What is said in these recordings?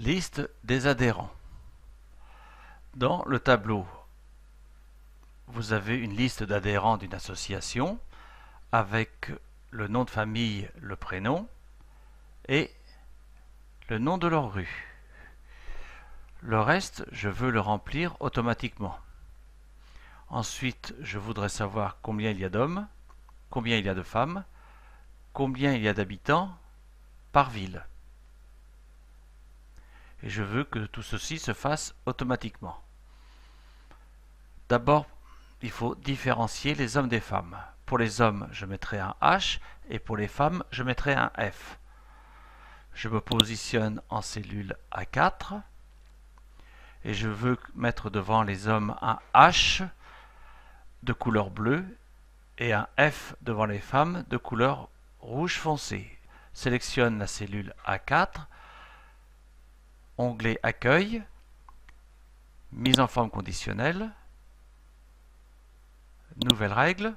Liste des adhérents. Dans le tableau, vous avez une liste d'adhérents d'une association avec le nom de famille, le prénom et le nom de leur rue. Le reste, je veux le remplir automatiquement. Ensuite, je voudrais savoir combien il y a d'hommes, combien il y a de femmes, combien il y a d'habitants par ville. Et je veux que tout ceci se fasse automatiquement. D'abord, il faut différencier les hommes des femmes. Pour les hommes, je mettrai un H et pour les femmes, je mettrai un F. Je me positionne en cellule A4 et je veux mettre devant les hommes un H de couleur bleue et un F devant les femmes de couleur rouge foncé. Sélectionne la cellule A4, onglet Accueil, mise en forme conditionnelle, nouvelle règle,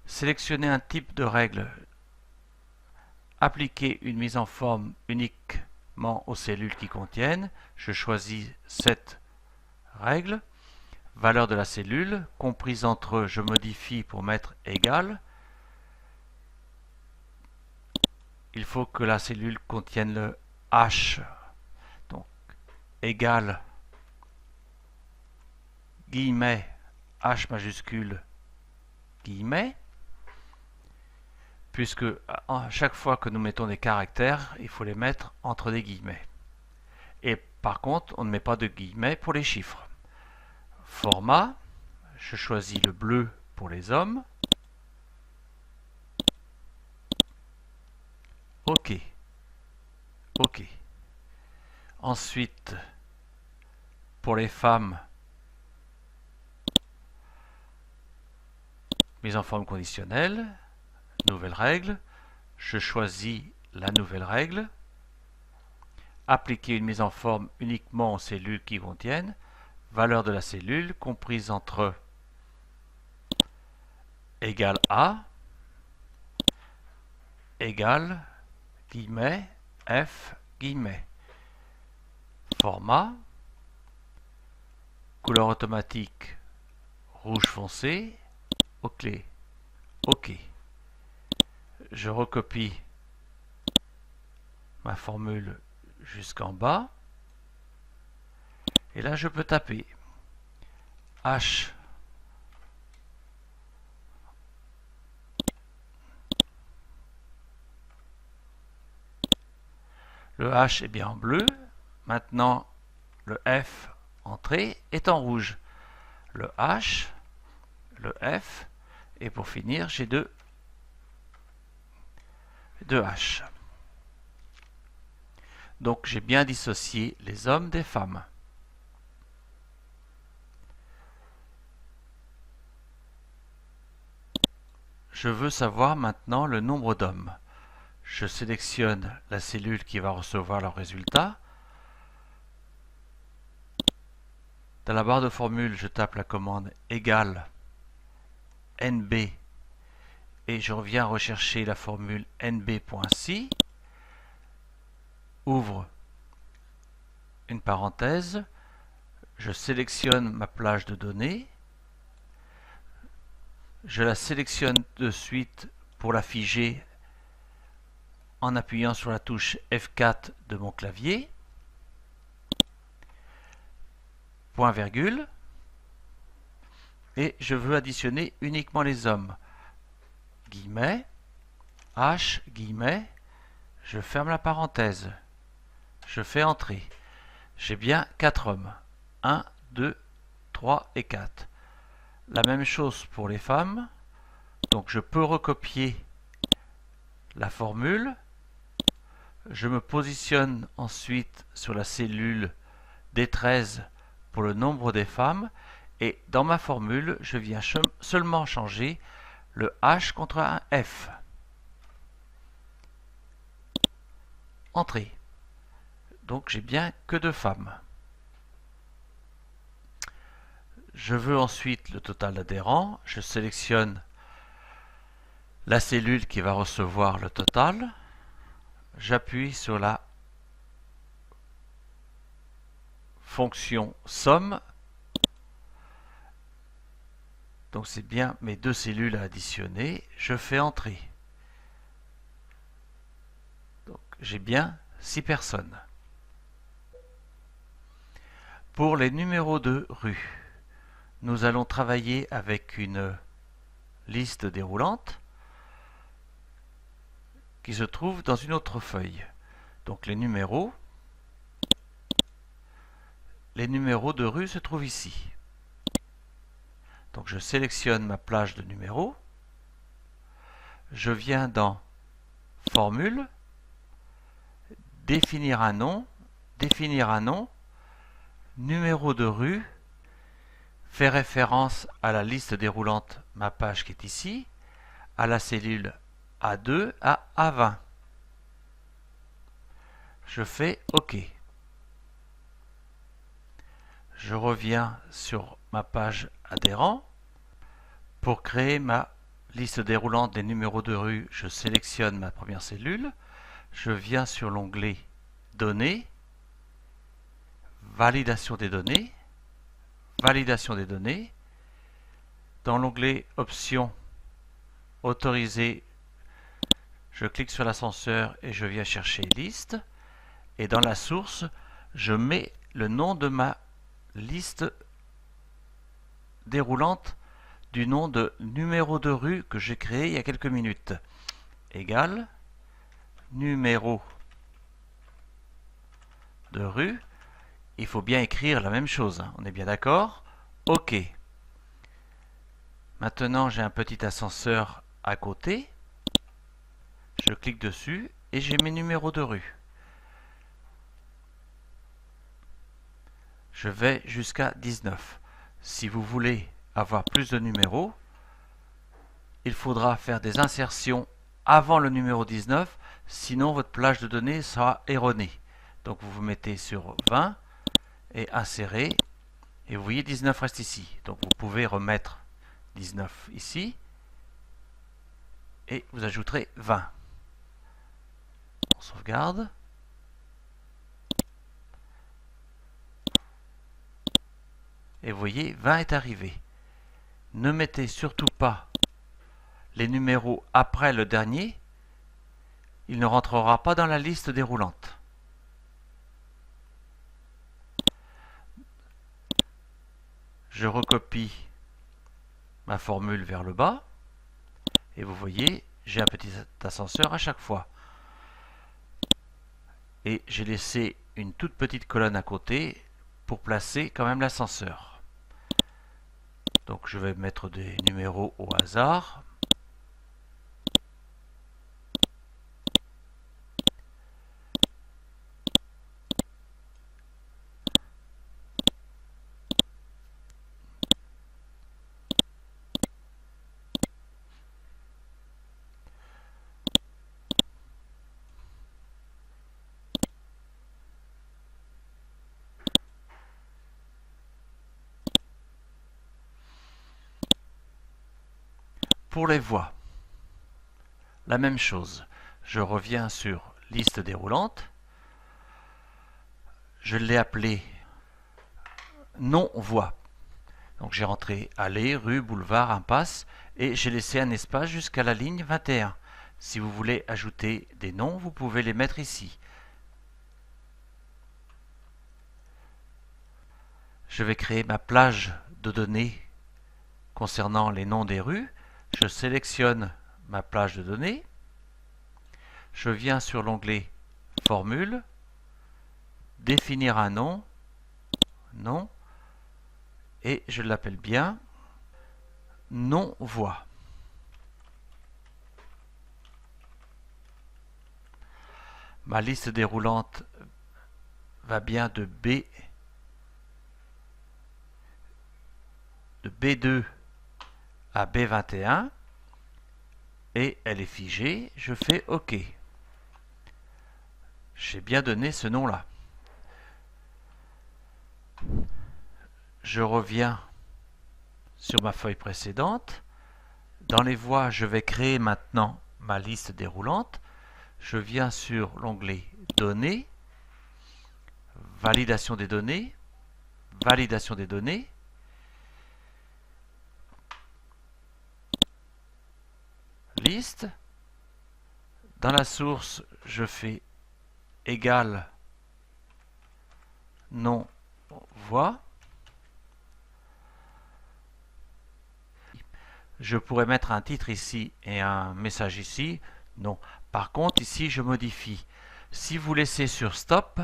sélectionner un type de règle, appliquer une mise en forme uniquement aux cellules qui contiennent, je choisis cette règle, valeur de la cellule, comprise entre, je modifie pour mettre égal, il faut que la cellule contienne le H, donc égal, guillemets, H majuscule, guillemets, puisque à chaque fois que nous mettons des caractères, il faut les mettre entre des guillemets. Et par contre, on ne met pas de guillemets pour les chiffres. Format, je choisis le bleu pour les hommes. OK. OK. Ensuite, pour les femmes, mise en forme conditionnelle, nouvelle règle, je choisis la nouvelle règle, appliquer une mise en forme uniquement aux cellules qui contiennent, valeur de la cellule comprise entre égal A, égal, guillemets, F, guillemets. Format, couleur automatique, rouge foncé, OK. OK. Je recopie ma formule jusqu'en bas. Et là, je peux taper H le H est bien en bleu. Maintenant, le F entrée est en rouge. Le H, le F, et pour finir, j'ai deux H. Donc, j'ai bien dissocié les hommes des femmes. Je veux savoir maintenant le nombre d'hommes. Je sélectionne la cellule qui va recevoir le résultat. Dans la barre de formule, je tape la commande égale NB et je reviens rechercher la formule NB.si. Ouvre une parenthèse. Je sélectionne ma plage de données. Je la sélectionne de suite pour la figer en appuyant sur la touche F4 de mon clavier. Point virgule. Et je veux additionner uniquement les hommes. Guillemets, H, guillemets, je ferme la parenthèse. Je fais entrer. J'ai bien 4 hommes. 1, 2, 3 et 4. La même chose pour les femmes. Donc je peux recopier la formule. Je me positionne ensuite sur la cellule D13 pour le nombre des femmes. Et dans ma formule, je viens seulement changer le H contre un F. Entrée. Donc j'ai bien que 2 femmes. Je veux ensuite le total d'adhérents. Je sélectionne la cellule qui va recevoir le total. J'appuie sur la fonction somme. Donc c'est bien mes deux cellules à additionner. Je fais entrer. Donc j'ai bien 6 personnes. Pour les numéros de rue, nous allons travailler avec une liste déroulante qui se trouve dans une autre feuille. Donc les numéros de rue se trouvent ici. Donc je sélectionne ma plage de numéros. Je viens dans Formule, définir un nom, numéro de rue, fait référence à la liste déroulante, ma page qui est ici, à la cellule A2 à A20. Je fais OK. Je reviens sur ma page adhérent. Pour créer ma liste déroulante des numéros de rue, je sélectionne ma première cellule. Je viens sur l'onglet Données, Validation des données. Dans l'onglet Options, Autoriser, je clique sur l'ascenseur et je viens chercher Liste. Et dans la source, je mets le nom de ma liste déroulante du nom de numéro de rue que j'ai créé il y a quelques minutes. Égal numéro de rue. Il faut bien écrire la même chose, on est bien d'accord? OK. Maintenant, j'ai un petit ascenseur à côté. Je clique dessus et j'ai mes numéros de rue. Je vais jusqu'à 19. Si vous voulez avoir plus de numéros, il faudra faire des insertions avant le numéro 19, sinon votre plage de données sera erronée. Donc vous vous mettez sur 20 et insérer, et vous voyez 19 reste ici. Donc vous pouvez remettre 19 ici, et vous ajouterez 20. On sauvegarde. Et vous voyez, 20 est arrivé. Ne mettez surtout pas les numéros après le dernier. Il ne rentrera pas dans la liste déroulante. Je recopie ma formule vers le bas. Et vous voyez, j'ai un petit ascenseur à chaque fois. Et j'ai laissé une toute petite colonne à côté pour placer quand même l'ascenseur. Donc je vais mettre des numéros au hasard. Pour les voies, la même chose. Je reviens sur liste déroulante. Je l'ai appelé non-voie. Donc j'ai rentré allée, rue, boulevard, impasse et j'ai laissé un espace jusqu'à la ligne 21. Si vous voulez ajouter des noms, vous pouvez les mettre ici. Je vais créer ma plage de données concernant les noms des rues. Je sélectionne ma plage de données. Je viens sur l'onglet Formule, définir un nom, et je l'appelle bien non-voie. Ma liste déroulante va bien de B2 à B21 et elle est figée. Je fais OK. J'ai bien donné ce nom-là. Je reviens sur ma feuille précédente. Dans les voies, je vais créer maintenant ma liste déroulante. Je viens sur l'onglet Données, Validation des données. validation des données. Liste. Dans la source, je fais égal nom voix. Je pourrais mettre un titre ici et un message ici. Non. Par contre, ici, je modifie. Si vous laissez sur stop,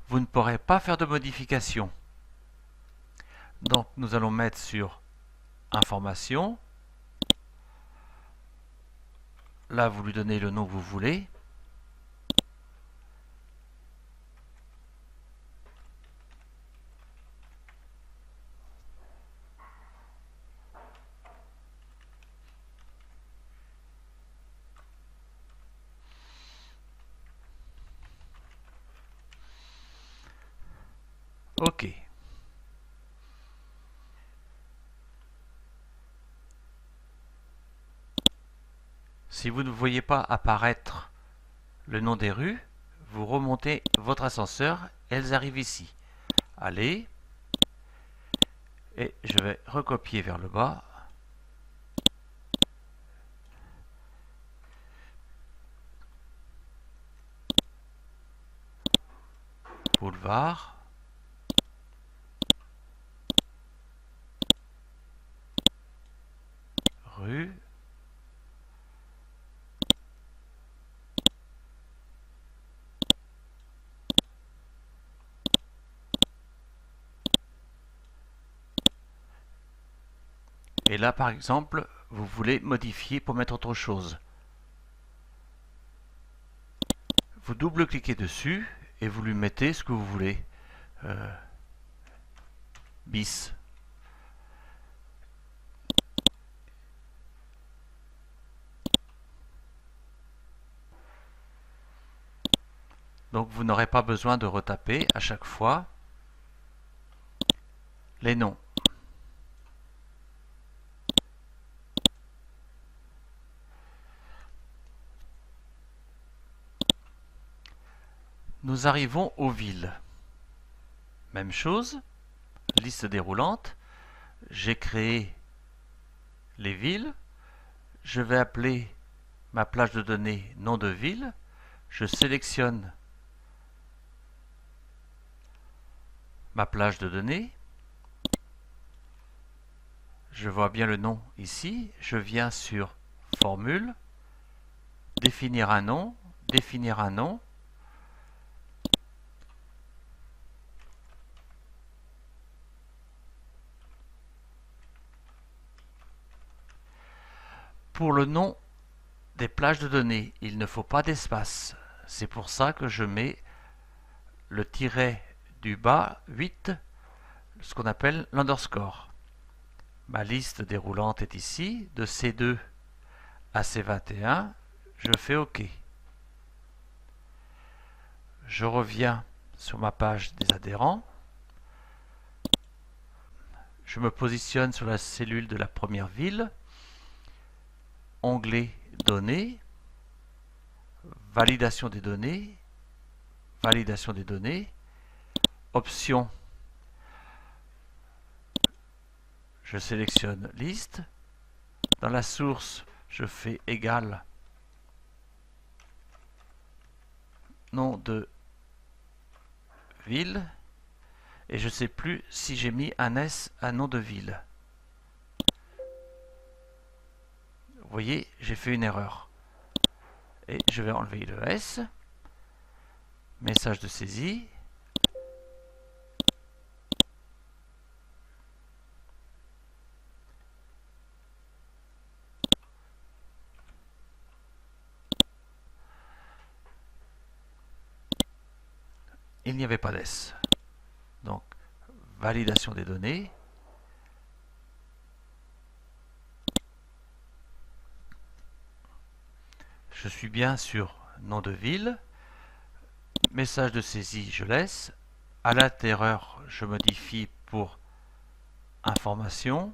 vous ne pourrez pas faire de modification. Donc, nous allons mettre sur information. Là, vous lui donnez le nom que vous voulez. OK. Si vous ne voyez pas apparaître le nom des rues, vous remontez votre ascenseur, elles arrivent ici. Allez, et je vais recopier vers le bas. Boulevard. Rue. Et là, par exemple, vous voulez modifier pour mettre autre chose. Vous double-cliquez dessus et vous lui mettez ce que vous voulez. Bis. Donc vous n'aurez pas besoin de retaper à chaque fois les noms. Nous arrivons aux villes. Même chose, liste déroulante. J'ai créé les villes. Je vais appeler ma plage de données nom de ville. Je sélectionne ma plage de données. Je vois bien le nom ici. Je viens sur formule, définir un nom, définir un nom. Pour le nom des plages de données, il ne faut pas d'espace. C'est pour ça que je mets le tiret du bas 8, ce qu'on appelle l'underscore. Ma liste déroulante est ici, de C2 à C21. Je fais OK. Je reviens sur ma page des adhérents. Je me positionne sur la cellule de la première ville. Onglet Données. Validation des données. Validation des données. Option. Je sélectionne liste. Dans la source, je fais égal nom de ville. Et je ne sais plus si j'ai mis un S à nom de ville. Vous voyez, j'ai fait une erreur. Et je vais enlever le S. Message de saisie. Il n'y avait pas d'S. Donc, validation des données. Je suis bien sur nom de ville. Message de saisie, je laisse. À l'intérieur, je modifie pour information.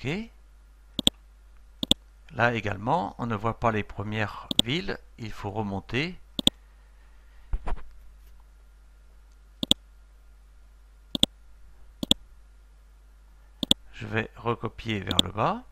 OK. Là également, on ne voit pas les premières villes, il faut remonter. Je vais recopier vers le bas.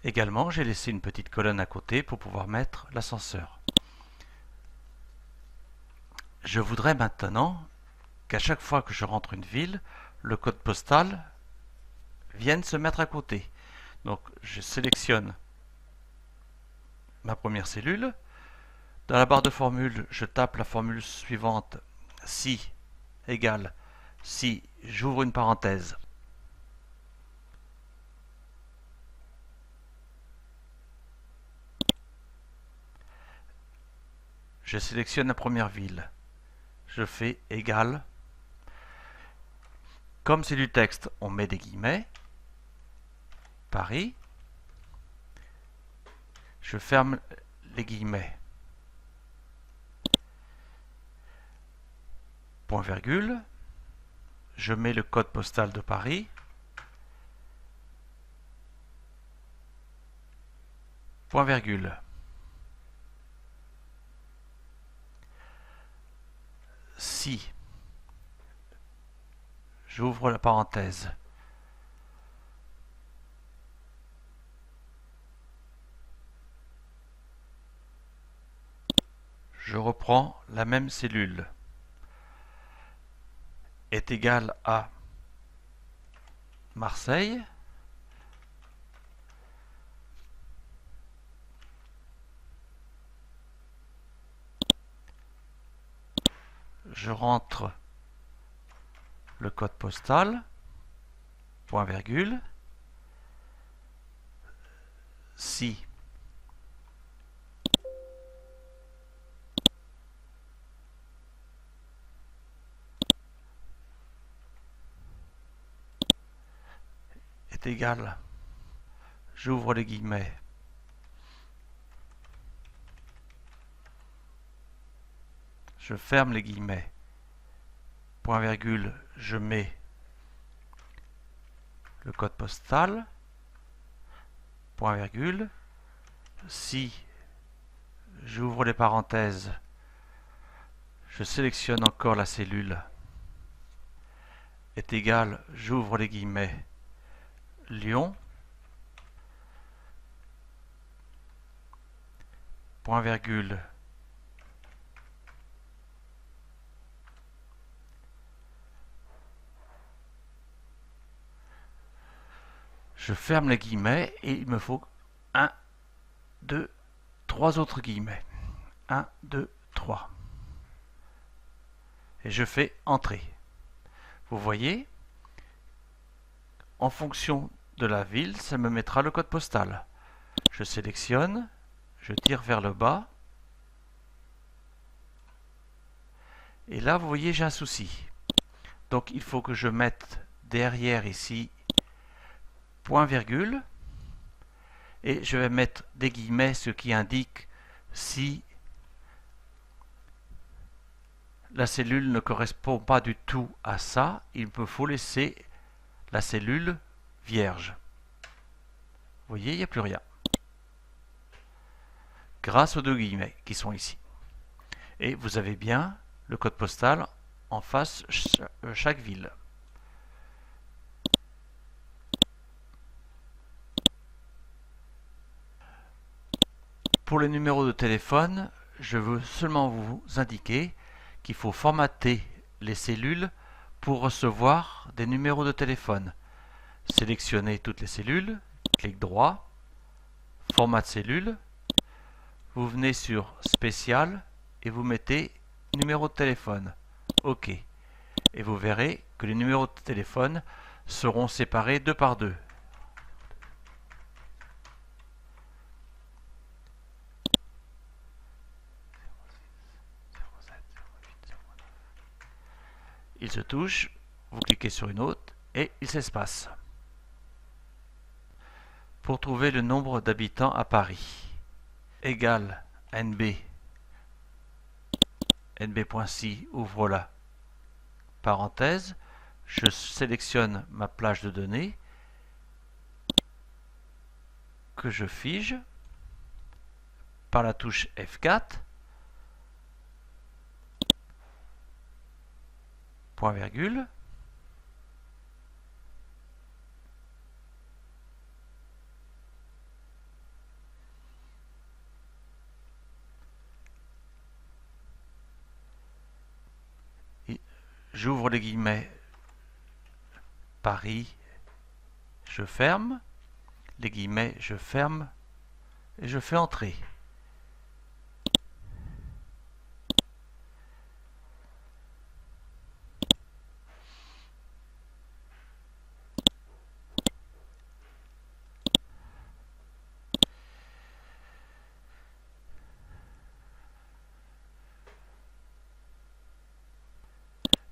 Également, j'ai laissé une petite colonne à côté pour pouvoir mettre l'ascenseur. Je voudrais maintenant qu'à chaque fois que je rentre une ville, le code postal vienne se mettre à côté. Donc je sélectionne ma première cellule. Dans la barre de formule, je tape la formule suivante, si égale, si j'ouvre une parenthèse, je sélectionne la première ville, je fais égal, comme c'est du texte, on met des guillemets, Paris, je ferme les guillemets, point virgule, je mets le code postal de Paris, point virgule. Si j'ouvre la parenthèse, je reprends la même cellule, est égal à Marseille, je rentre le code postal, point virgule, si est égal, j'ouvre les guillemets, je ferme les guillemets, point virgule, je mets le code postal, point virgule, si j'ouvre les parenthèses, je sélectionne encore la cellule, est égal, j'ouvre les guillemets, Lyon, point virgule, je ferme les guillemets et il me faut 1, 2, 3 autres guillemets. 1, 2, 3. Et je fais Entrée. Vous voyez, en fonction de la ville, ça me mettra le code postal. Je sélectionne, je tire vers le bas. Et là, vous voyez, j'ai un souci. Donc, il faut que je mette derrière ici point virgule. Et je vais mettre des guillemets, ce qui indique si la cellule ne correspond pas du tout à ça, il me faut laisser la cellule vierge. Vous voyez, il n'y a plus rien. Grâce aux deux guillemets qui sont ici. Et vous avez bien le code postal en face chaque ville. Pour les numéros de téléphone, je veux seulement vous indiquer qu'il faut formater les cellules pour recevoir des numéros de téléphone. sélectionnez toutes les cellules, clic droit, format de cellule, vous venez sur spécial et vous mettez numéro de téléphone. OK. Et vous verrez que les numéros de téléphone seront séparés deux par deux. Ils se touchent, vous cliquez sur une autre et ils s'espacent. Pour trouver le nombre d'habitants à Paris, égale NB, nb.si, ouvre la parenthèse, je sélectionne ma plage de données que je fige par la touche F4, point virgule, j'ouvre les guillemets, Paris, je ferme, les guillemets, je ferme et je fais entrer.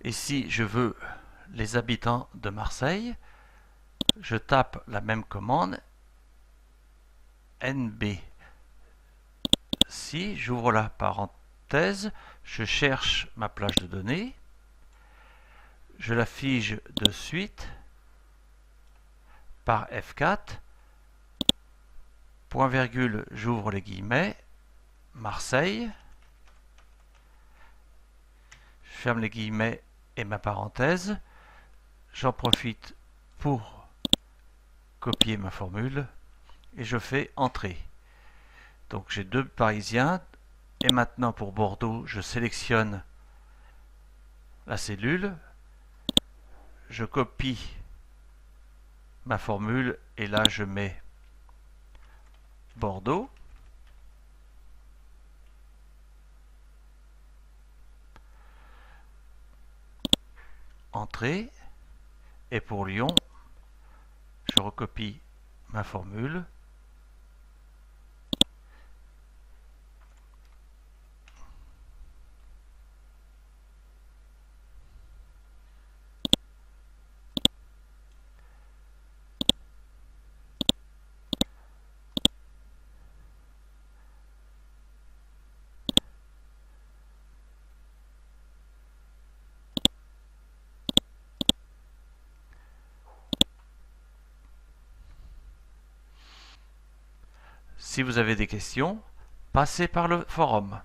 Et si je veux les habitants de Marseille, je tape la même commande, NB. Si j'ouvre la parenthèse, je cherche ma plage de données, je la fige de suite par F4, point virgule, j'ouvre les guillemets, Marseille, je ferme les guillemets et ma parenthèse, j'en profite pour copier ma formule et je fais entrer. Donc j'ai deux Parisiens et maintenant pour Bordeaux, je sélectionne la cellule, je copie ma formule et là je mets Bordeaux. Entrée. Et pour Lyon, je recopie ma formule. Si vous avez des questions, passez par le forum.